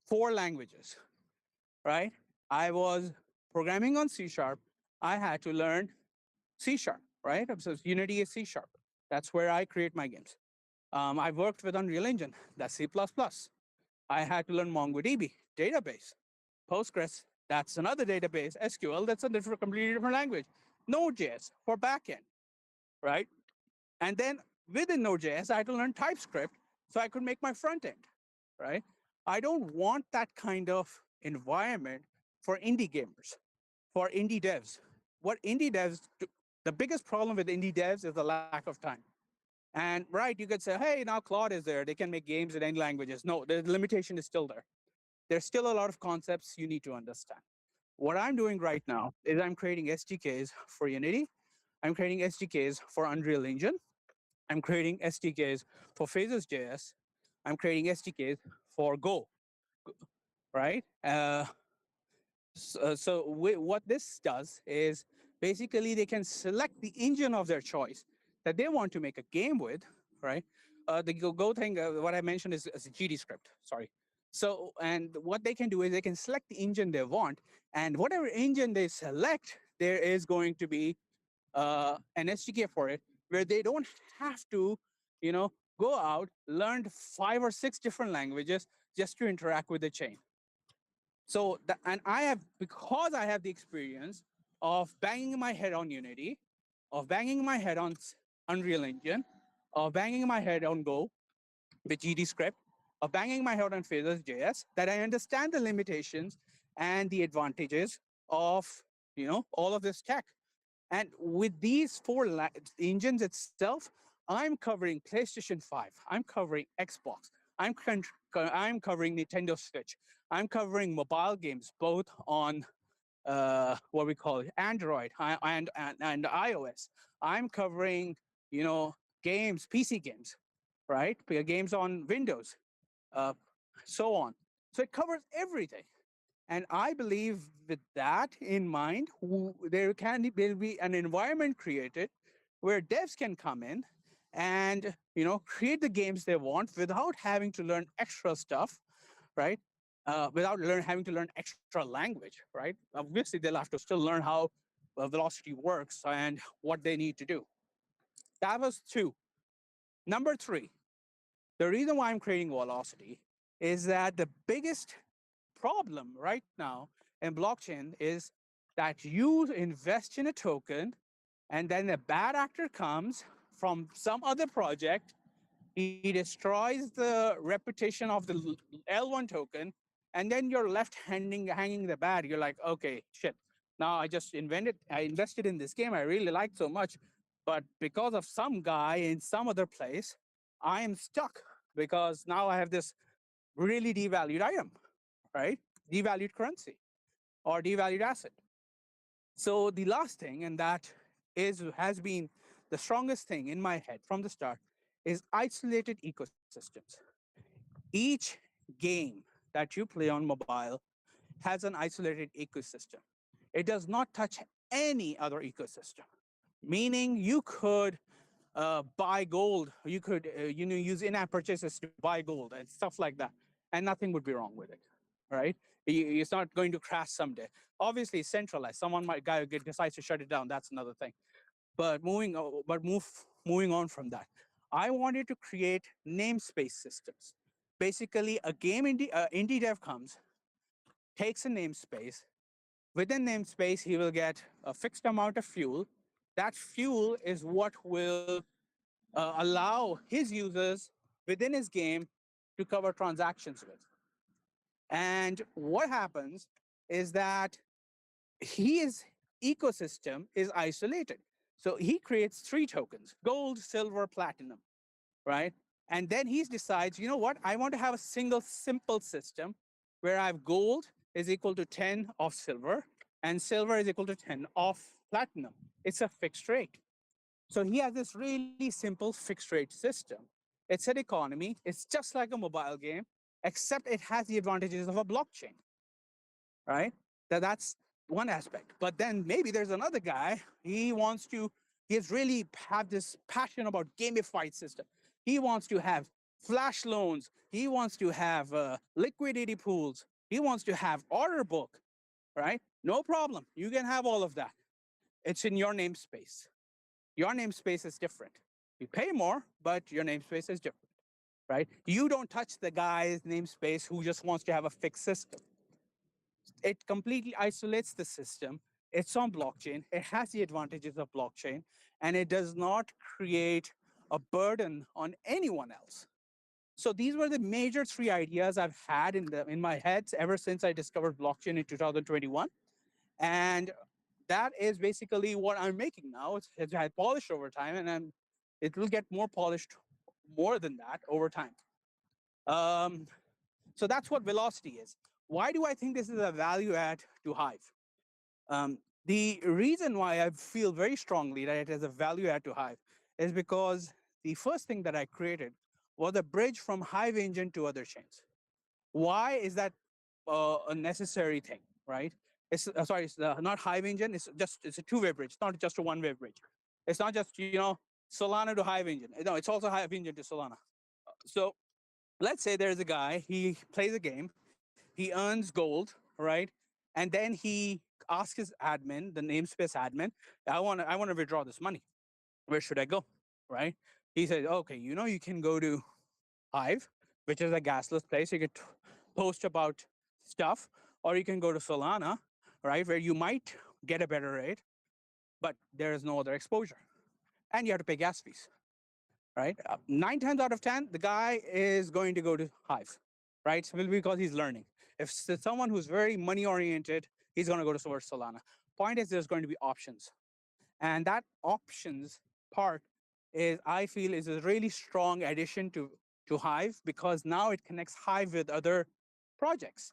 4 languages, right? I was programming on C#. I had to learn C#, right? So Unity is C#. That's where I create my games. I worked with Unreal Engine, that's C++. I had to learn MongoDB, database. Postgres, that's another database. SQL, that's a completely different language. Node.js for backend, right? And then within Node.js, I had to learn TypeScript so I could make my front end, right? I don't want that kind of environment for indie gamers, for indie devs. What indie devs do, the biggest problem with indie devs is the lack of time. And right, you could say, hey, now Claude is there. They can make games in any languages. No, the limitation is still there. There's still a lot of concepts you need to understand. What I'm doing right now is I'm creating SDKs for Unity. I'm creating SDKs for Unreal Engine. I'm creating SDKs for Phases.js. I'm creating SDKs for Go, right? So what this does is basically they can select the engine of their choice that they want to make a game with, right? The Go thing, what I mentioned is a GDScript, sorry. So, and what they can do is they can select the engine they want, and whatever engine they select, there is going to be an SDK for it, where they don't have to, go out, learn 5 or 6 different languages just to interact with the chain. So, because I have the experience of banging my head on Unity, of banging my head on Unreal Engine, of banging my head on Go with GDScript, of banging my head on Phases.js, that I understand the limitations and the advantages of, all of this tech. And with these 4 engines itself, I'm covering PlayStation 5, I'm covering Xbox, I'm covering Nintendo Switch, I'm covering mobile games, both on what we call Android and iOS. I'm covering, games, PC games, right? Games on Windows, so on. So it covers everything. And I believe with that in mind, there will be an environment created where devs can come in and, create the games they want without having to learn extra stuff, right? Without having to learn extra language, right? Obviously, they'll have to still learn how Velocity works and what they need to do. That was 2. Number 3, the reason why I'm creating Velocity is that the biggest problem right now in blockchain is that you invest in a token and then a bad actor comes from some other project. He destroys the reputation of the L1 token, and then you're left hanging the bad. You're like, okay, shit, Now I invested in this game I really liked so much, but because of some guy in some other place, I am stuck because now I have this really devalued item, right? Devalued currency or devalued asset. So the last thing, and that has been the strongest thing in my head from the start, is isolated ecosystems. Each game that you play on mobile has an isolated ecosystem. It does not touch any other ecosystem. Meaning, you could buy gold, you could use in-app purchases to buy gold and stuff like that, and nothing would be wrong with it, right? It's not going to crash someday. Obviously, it's centralized. Someone might decides to shut it down. That's another thing. But moving on from that, I wanted to create namespace systems. Basically, a game indie dev comes, takes a namespace. Within namespace, he will get a fixed amount of fuel. That fuel is what will allow his users within his game to cover transactions with. And what happens is that his ecosystem is isolated. So he creates 3 tokens: gold, silver, platinum, right? And then he decides, you know what? I want to have a single simple system where I have gold is equal to 10 of silver and silver is equal to 10 of platinum. It's a fixed rate. So he has this really simple fixed rate system. It's an economy. It's just like a mobile game, except it has the advantages of a blockchain, right? That's one aspect. But then maybe there's another guy. He's really have this passion about gamified system. He wants to have flash loans. He wants to have liquidity pools. He wants to have order book, right? No problem. You can have all of that. It's in your namespace. Your namespace is different. You pay more, but your namespace is different, right? You don't touch the guy's namespace who just wants to have a fixed system. It completely isolates the system. It's on blockchain. It has the advantages of blockchain, and it does not create a burden on anyone else. So these were the major 3 ideas I've had in my head ever since I discovered blockchain in 2021. And that is basically what I'm making now. It's had polished over time, and it will get more polished more than that over time. So that's what Velocity is. Why do I think this is a value add to Hive? The reason why I feel very strongly that it is a value add to Hive is because the first thing that I created was a bridge from Hive engine to other chains. Why is that a necessary thing, right? It's not Hive engine. It's a 2-way bridge. It's not just a 1-way bridge. It's not just Solana to Hive engine. No, it's also Hive engine to Solana. So let's say there's a guy. He plays a game. He earns gold, right? And then he asks his admin, the namespace admin, I want to withdraw this money. Where should I go, right? He says, okay, you can go to Hive, which is a gasless place. You can post about stuff, or you can go to Solana, right, where you might get a better rate, but there is no other exposure, and you have to pay gas fees, right? 9 times out of 10, the guy is going to go to Hive, right? Simply because he's learning. If it's someone who's very money oriented, he's going to go towards Solana. Point is, there's going to be options, and that options part is, I feel, is a really strong addition to Hive, because now it connects Hive with other projects.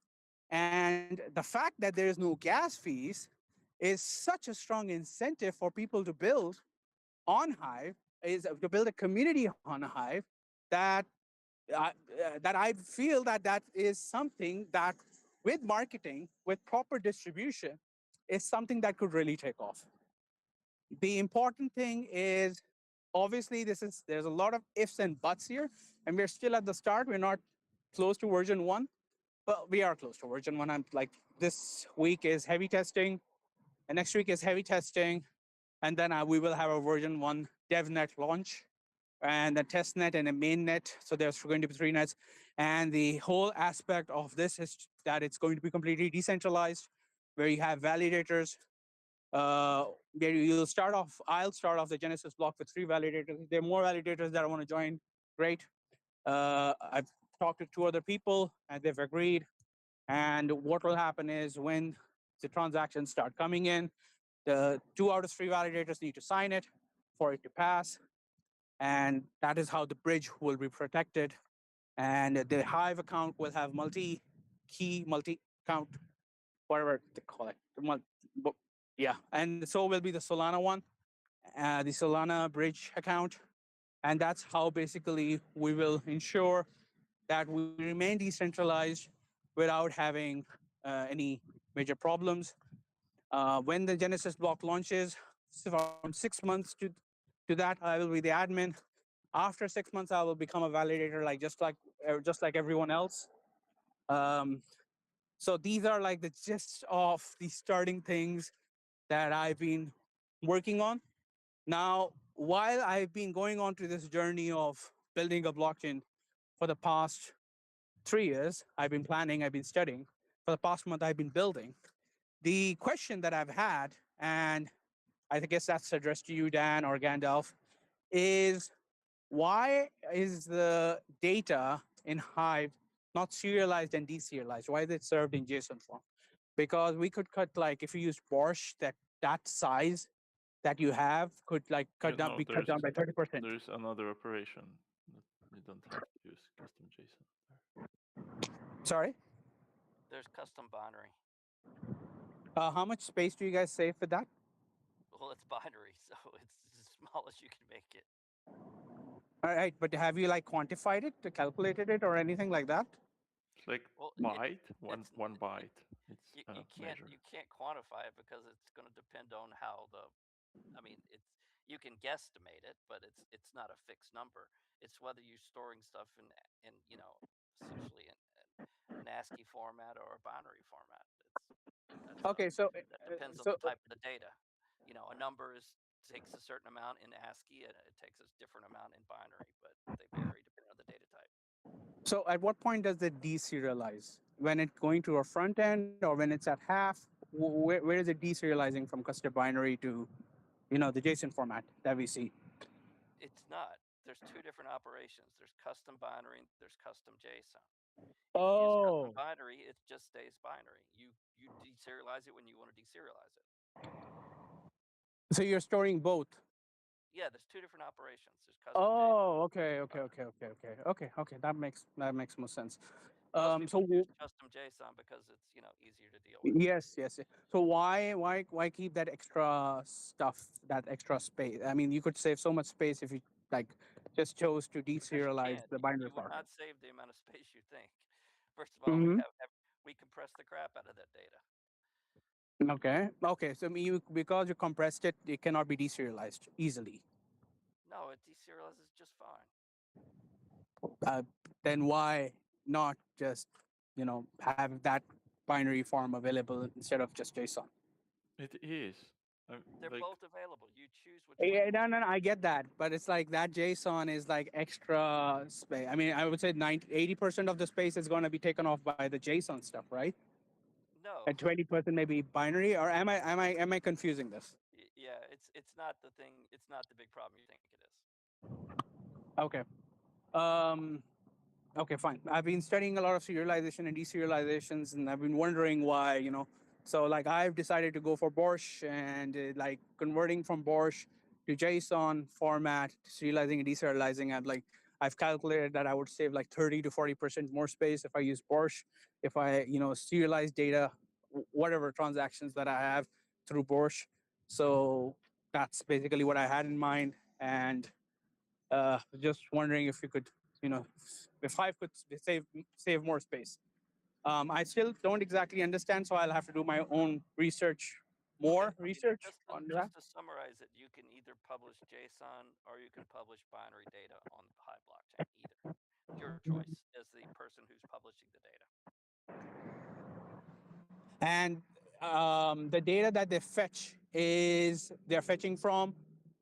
And the fact that there is no gas fees is such a strong incentive for people to build on Hive, is to build a community on Hive, that I feel that is something that, with marketing, with proper distribution, is something that could really take off. The important thing is, obviously, there's a lot of ifs and buts here, and we're still at the start. We're not close to version 1, but we are close to version 1. I'm like, this week is heavy testing, and next week is heavy testing, and then we will have a version 1 DevNet launch, and a testnet and a mainnet. So there's going to be 3 nets, and the whole aspect of this is that it's going to be completely decentralized, where you have validators. Where I'll start off the Genesis block with 3 validators. If there are more validators that I want to join, great. I've talked to 2 other people and they've agreed. And what will happen is, when the transactions start coming in, the 2 out of 3 validators need to sign it for it to pass. And that is how the bridge will be protected. And the Hive account will have multi-key, multi-account, whatever they call it. Yeah, and so will be the Solana one, the Solana bridge account. And that's how basically we will ensure that we remain decentralized without having any major problems. When the Genesis block launches, from 6 months to that, I will be the admin. After 6 months, I will become a validator, like just like everyone else. So these are like the gist of the starting things that I've been working on. Now, while I've been going on to this journey of building a blockchain for the past 3 years, I've been planning, I've been studying. For the past month, I've been building. The question that I've had, and I guess that's addressed to you, Dan or Gandalf, is why is the data in Hive not serialized and deserialized? Why is it served in JSON form? Because we could cut, like, if you use Borscht, that size that you have could like cut down by 30%. There's another operation that you don't have to use custom JSON. Sorry? There's custom binary. How much space do you guys save for that? Well, it's binary, so it's as small as you can make it. All right, but have you like quantified it, calculated it, or anything like that? It's like byte, one byte. It's you can't quantify it because it's going to depend on how you can guesstimate it, but it's not a fixed number. It's whether you're storing stuff in essentially an ASCII format or a binary format. Okay, so that depends on the type of the data. A number takes a certain amount in ASCII and it takes a different amount in binary, but they vary depending on the data type. So at what point does it deserialize? When it's going to a front end or when it's at half? Where is it deserializing from custom binary to, the JSON format that we see? It's not. There's two different operations. There's custom binary and there's custom JSON. If you use custom binary, it just stays binary. You deserialize it when you want to deserialize it. So you're storing both? Yeah, there's two different operations. There's custom JSON. Okay. That makes more sense. Most people use custom JSON because it's easier to deal with. Yes. So why keep that extra stuff, that extra space? I mean, you could save so much space if you just chose to deserialize the binary part. You would not save the amount of space you think. First of all, we compress the crap out of that data. Okay. So because you compressed it, it cannot be deserialized easily. No, it deserializes just fine. Then why not just have that binary form available instead of just JSON? It is. They're both available. You choose which one. No, I get that, but it's like that JSON is like extra space. I mean, I would say 80% of the space is going to be taken off by the JSON stuff, right? No. And 20% maybe binary, or am I confusing this? Yeah, it's not the thing. It's not the big problem you think it is. Okay. Okay, fine. I've been studying a lot of serialization and deserializations, and I've been wondering why, So like I've decided to go for Borscht and like converting from Borscht to JSON format, serializing and deserializing. I've calculated that I would save like 30 to 40% more space if I use Borscht. If I, serialize data, whatever transactions that I have through Borscht. So that's basically what I had in mind. And just wondering if you could, if Hive could save more space. I still don't exactly understand, so I'll have to do my own research, research on that. Just to summarize it, you can either publish JSON or you can publish binary data on the Hive blockchain. Either your choice as the person who's publishing the data. And the data that they fetch they're fetching from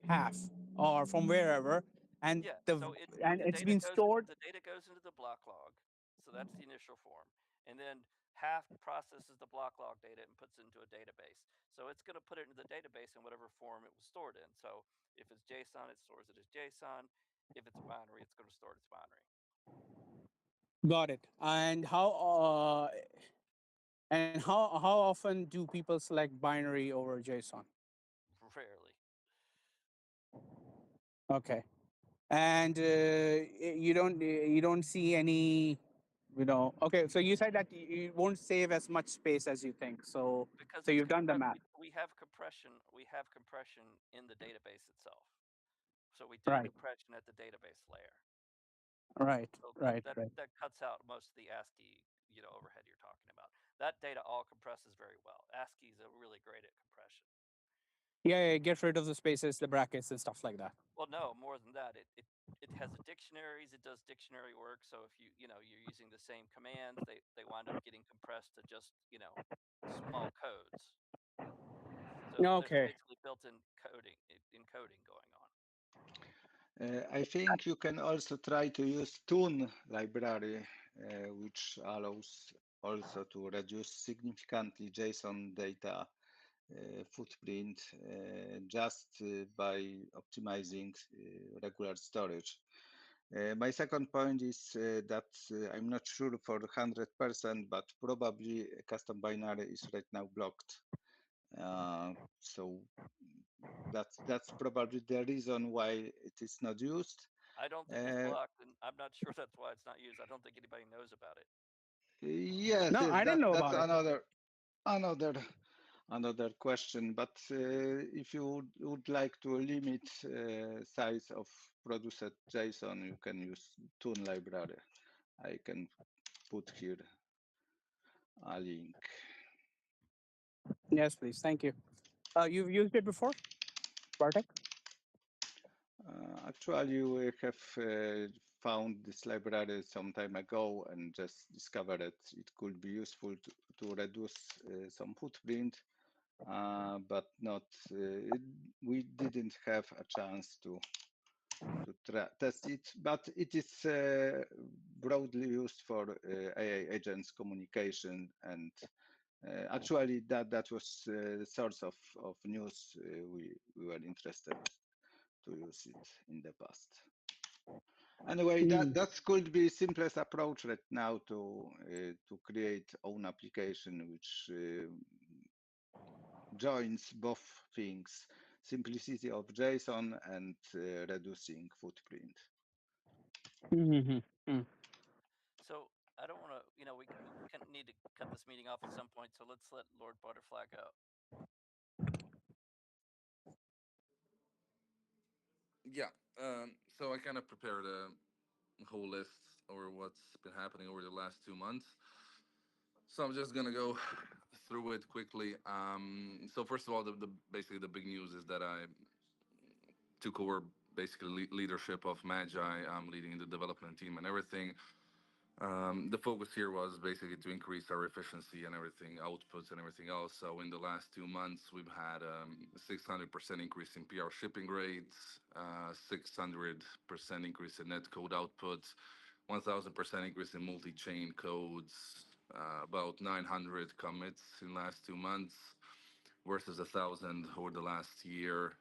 half or from wherever, and it's been stored. The data goes into the block log, so that's the initial form, and then half processes the block log data and puts it into a database. So it's going to put it into the database in whatever form it was stored in. So if it's JSON, it stores it as JSON. If it's binary, it's going to store it as binary. Got it. And And how often do people select binary over JSON? Rarely. Okay. And you don't see any, okay, so you said that you won't save as much space as you think. Because So it's you've done the math. we have compression. We have compression in the database itself. So we do Right. compression at the database layer. Right. So Right. Right. that cuts out most of the ASCII overhead you're talking about. That data all compresses very well. ASCII is really great at compression. Yeah, get rid of the spaces, the brackets, and stuff like that. Well, no, more than that. It has the dictionaries. It does dictionary work. So if you're using the same commands, they wind up getting compressed to just small codes. So there's Okay. basically built-in encoding going on. I think you can also try to use Tune library, which allows also to reduce significantly JSON data footprint just by optimizing regular storage. My second point is that I'm not sure for 100%, but probably custom binary is right now blocked. So that's probably the reason why it is not used. I don't think it's blocked, and I'm not sure that's why it's not used. I don't think anybody knows about it. Yes, No, yes, I didn't know that's about it. another another question. But if you would like to limit size of produced JSON, you can use Tune library. I can put here a link. Yes, please. Thank you. You've used it before, Bartek? Actually, we have found this library some time ago and just discovered that it could be useful to reduce some footprint, but not. We didn't have a chance to test it, but it is broadly used for AI agents communication, and actually that was the source of news we were interested to use it in the past. Anyway, that could be simplest approach right now to create own application which joins both things, simplicity of JSON and reducing footprint. So I don't want to, we need to cut this meeting off at some point. So let's let Lord Butterfly go. Yeah. So I kind of prepared a whole list over what's been happening over the last 2 months. So I'm just gonna go through it quickly. So first of all, the basically the big news is that I took over basically leadership of Magi. I'm leading the development team and everything. The focus here was basically to increase our efficiency and everything, outputs and everything else. So in the last 2 months, we've had 600% increase in PR shipping rates, 600% increase in net code output, 1,000% increase in multi-chain codes, about 900 commits in the last 2 months versus 1,000 over the last year,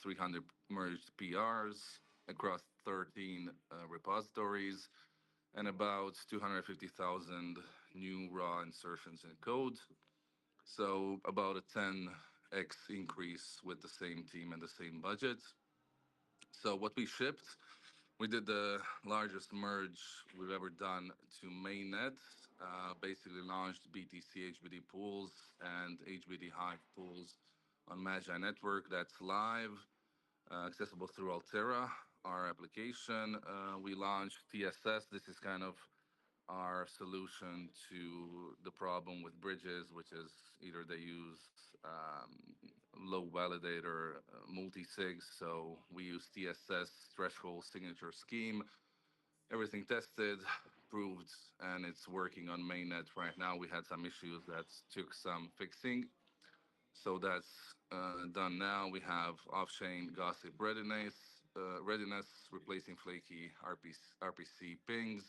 300 merged PRs across 13 repositories, and about 250,000 new raw insertions in code. So about a 10x increase with the same team and the same budget. So what we shipped, we did the largest merge we've ever done to mainnet. Basically launched BTC HBD pools and HBD Hive pools on Magi Network. That's live, accessible through Altera, our application. We launched TSS. This is kind of our solution to the problem with bridges, which is either they use low validator multi-sigs. So we use TSS threshold signature scheme. Everything tested, proved, and it's working on mainnet right now. We had some issues that took some fixing. So that's done now. We have off-chain gossip readiness, replacing flaky RPC pings.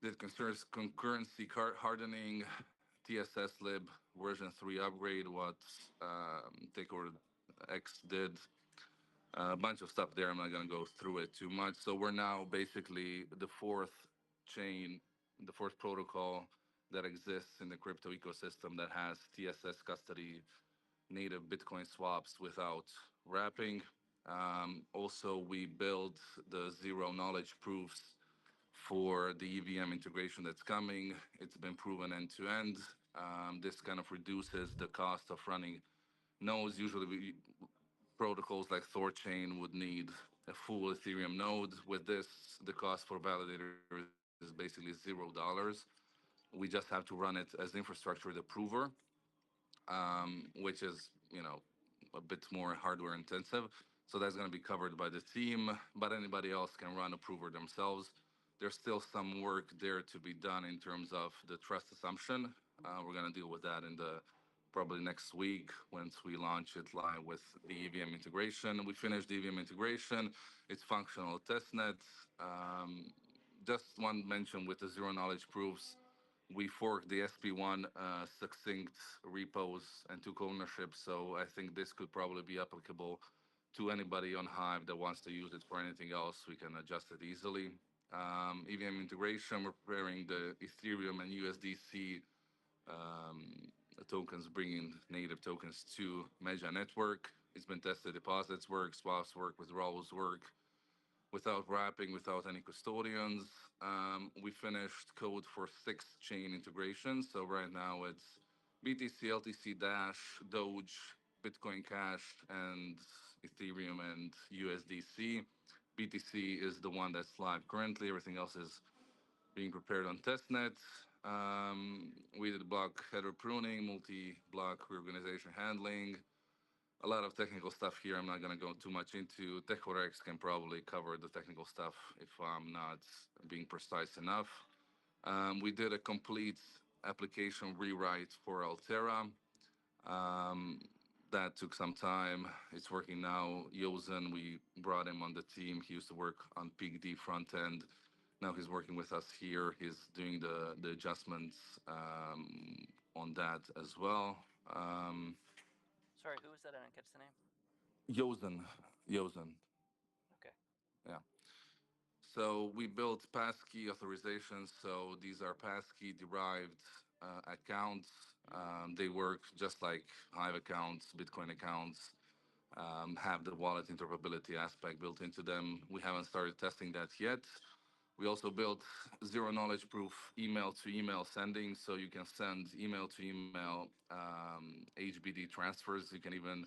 Did concurrency hardening, TSS lib version 3 upgrade, what Takeover X did. A bunch of stuff there. I'm not going to go through it too much. So we're now basically the fourth chain, the fourth protocol that exists in the crypto ecosystem that has TSS custody, native Bitcoin swaps without wrapping. Also, we built the zero knowledge proofs for the EVM integration that's coming. It's been proven end to end. This kind of reduces the cost of running nodes. Usually, protocols like Thorchain would need a full Ethereum node. With this, the cost for validators is basically $0. We just have to run it as infrastructure, the prover, which is, a bit more hardware intensive. So that's going to be covered by the team, but anybody else can run a prover themselves. There's still some work there to be done in terms of the trust assumption. We're going to deal with that in the probably next week once we launch it live with the EVM integration. We finished the EVM integration. It's functional testnet. Just one mention with the zero knowledge proofs. We forked the SP1 succinct repos and took ownership. So I think this could probably be applicable to anybody on Hive that wants to use it for anything else. We can adjust it easily. EVM integration, we're preparing the Ethereum and USDC tokens, bringing native tokens to Magi Network. It's been tested. Deposits work, swaps work, withdrawals work without wrapping, without any custodians. We finished code for 6 chain integrations. So right now it's BTC, LTC, Dash, Doge, Bitcoin Cash, and Ethereum and USDC. BTC is the one that's live currently. Everything else is being prepared on testnet. We did block header pruning, multi-block reorganization handling, a lot of technical stuff here. I'm not going to go too much into. TechWareX can probably cover the technical stuff if I'm not being precise enough. We did a complete application rewrite for Altera. That took some time. It's working now. Yozen, we brought him on the team. He used to work on PigD front end. Now he's working with us here. He's doing the adjustments on that as well. Sorry, who was that? I didn't catch the name. Yozen. Okay. Yeah. So we built passkey authorizations. So these are passkey derived accounts. They work just like Hive accounts, Bitcoin accounts, have the wallet interoperability aspect built into them. We haven't started testing that yet. We also built zero knowledge proof email to email sending. So you can send email to email HBD transfers. You can even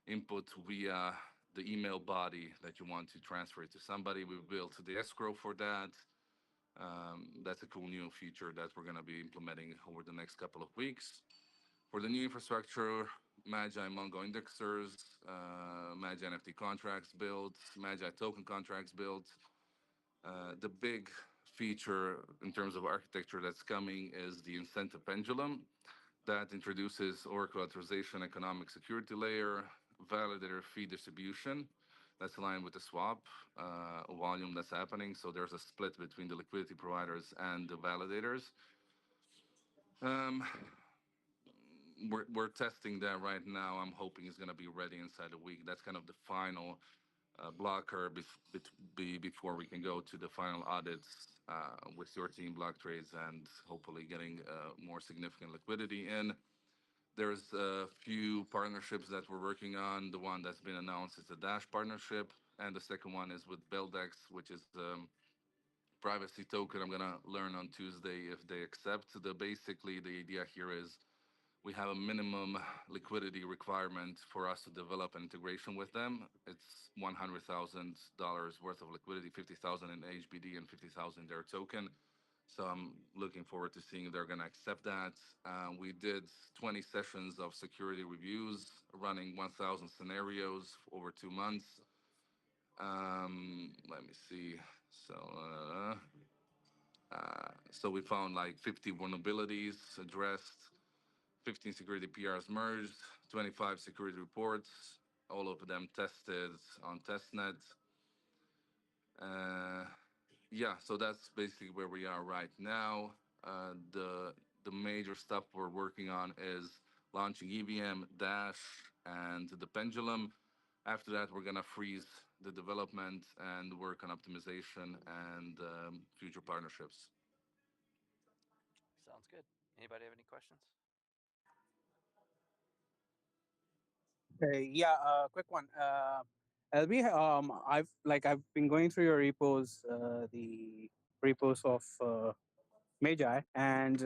input via the email body that you want to transfer it to somebody. We built the escrow for that. That's a cool new feature that we're going to be implementing over the next couple of weeks. For the new infrastructure, Magi Mongo indexers, Magi NFT contracts built, Magi token contracts built. The big feature in terms of architecture that's coming is the incentive pendulum that introduces Oracle authorization economic security layer, validator fee distribution that's aligned with the swap volume that's happening. So there's a split between the liquidity providers and the validators. We're testing that right now. I'm hoping it's going to be ready inside a week. That's kind of the final blocker before we can go to the final audits with your team, block trades, and hopefully getting more significant liquidity in. There's a few partnerships that we're working on. The one that's been announced is the Dash partnership, and the second one is with Beldex, which is privacy token. I'm gonna learn on Tuesday if they accept. Basically the idea here is we have a minimum liquidity requirement for us to develop an integration with them. It's $100,000 worth of liquidity, 50,000 in HBD and 50,000 in their token. So I'm looking forward to seeing if they're going to accept that. We did 20 sessions of security reviews, running 1,000 scenarios over 2 months. Let me see. So we found like 50 vulnerabilities addressed, 15 security PRs merged, 25 security reports, all of them tested on testnet. Yeah, so that's basically where we are right now. The major stuff we're working on is launching EVM, Dash, and the Pendulum. After that, we're gonna freeze the development and work on optimization and future partnerships. Sounds good. Anybody have any questions? Yeah, quick one. LB, I've been going through your repos, the repos of Magi, and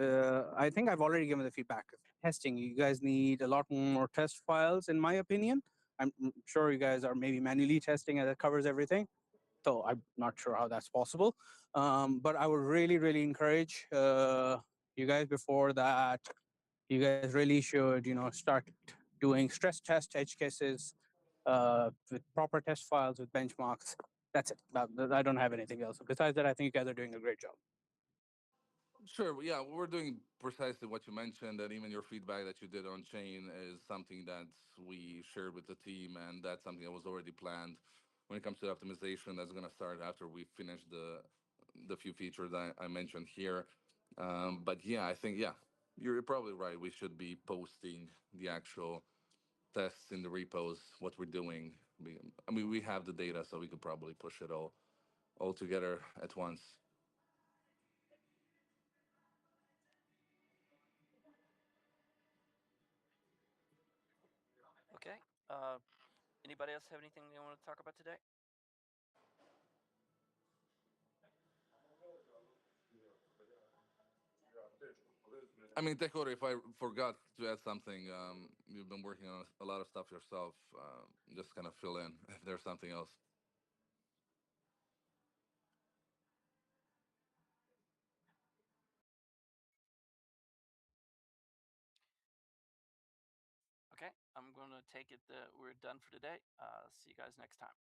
I think I've already given the feedback. Testing, you guys need a lot more test files, in my opinion. I'm sure you guys are maybe manually testing and it covers everything. So I'm not sure how that's possible. But I would really, really encourage you guys before that. You guys really should, start doing stress test edge cases with proper test files with benchmarks. That's it. I don't have anything else. Besides that, I think you guys are doing a great job. Sure. Yeah, we're doing precisely what you mentioned, and even your feedback that you did on chain is something that we shared with the team, and that's something that was already planned. When it comes to optimization, that's going to start after we finish the few features I mentioned here. But yeah, I think you're probably right. We should be posting the actual tests in the repos, what we're doing. I mean, we have the data, so we could probably push it all together at once. Okay. Anybody else have anything they want to talk about today? I mean, Tekoto, if I forgot to add something, you've been working on a lot of stuff yourself. Just kind of fill in if there's something else. Okay, I'm going to take it that we're done for today. See you guys next time.